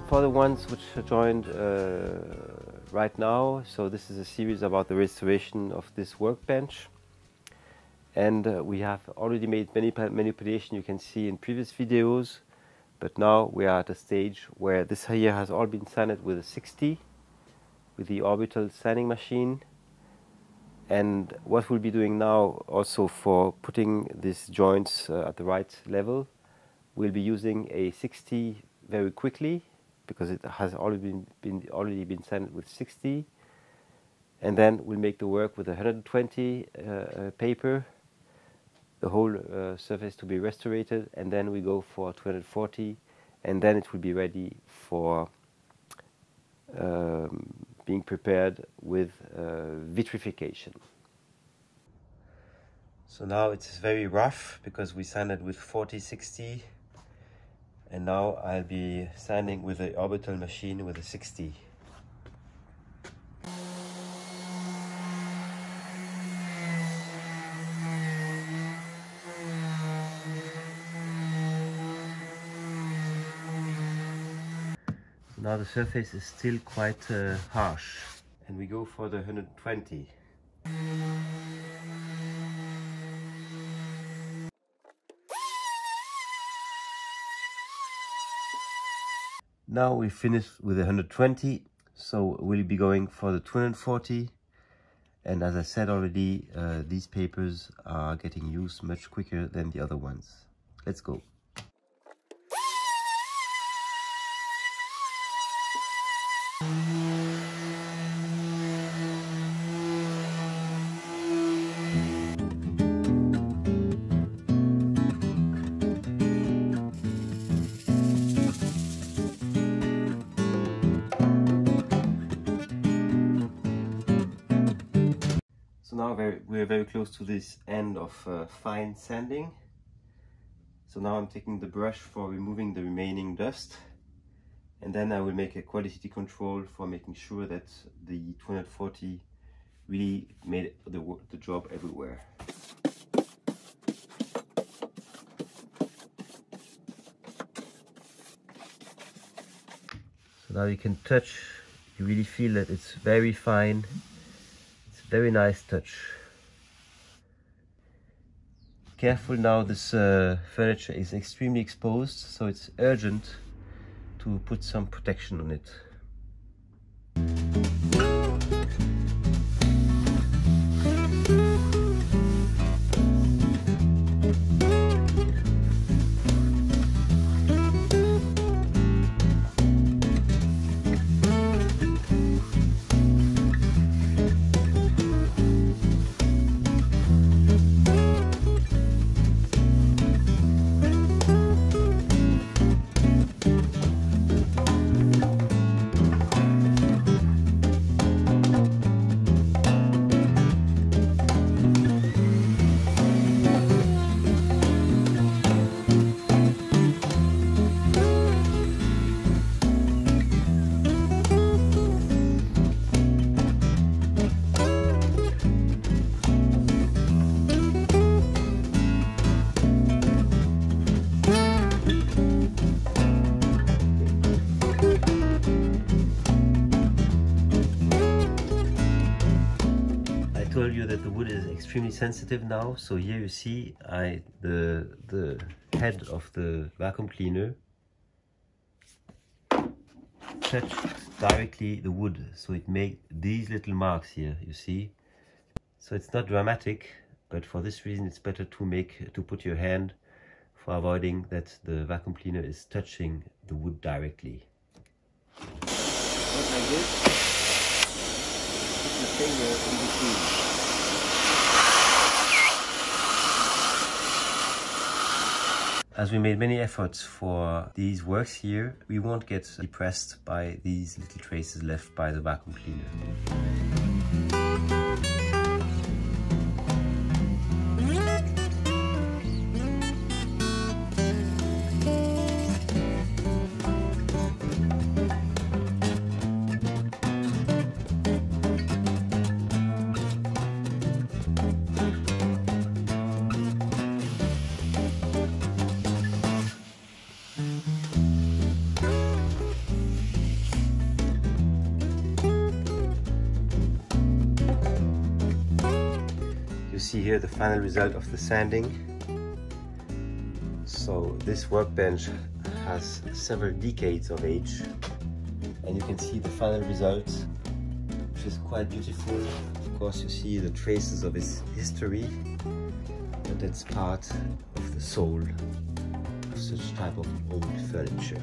For the ones which joined right now, so this is a series about the restoration of this workbench. And we have already made many manipulations you can see in previous videos, but now we are at a stage where this here has all been sanded with a 60 with the orbital sanding machine. And what we'll be doing now also for putting these joints at the right level, we'll be using a 60 very quickly because it has already been sanded with 60, and then we'll make the work with 120 paper, the whole surface to be restored, and then we go for 240, and then it will be ready for being prepared with vitrification. So now it's very rough because we sanded with 40-60, and now I'll be sanding with the orbital machine with a 60. Now the surface is still quite harsh, and we go for the 120. Now we finished with the 120, so we'll be going for the 240. And as I said already, these papers are getting used much quicker than the other ones. Let's go. So now we're very close to this end of fine sanding. So now I'm taking the brush for removing the remaining dust, and then I will make a quality control for making sure that the 240 really made the job everywhere. So now you can touch, you really feel that it's very fine. Very nice touch. Careful now, this furniture is extremely exposed, so it's urgent to put some protection on it. I told you that the wood is extremely sensitive now, so here you see the head of the vacuum cleaner touched directly the wood, so it made these little marks here, you see. So it's not dramatic, but for this reason it's better to put your hand for avoiding that the vacuum cleaner is touching the wood directly. What I did, put the finger in between. As we made many efforts for these works here, we won't get depressed by these little traces left by the vacuum cleaner. You see here the final result of the sanding. So this workbench has several decades of age, and you can see the final result, which is quite beautiful. Of course, you see the traces of its history, and that's part of the soul of such type of old furniture.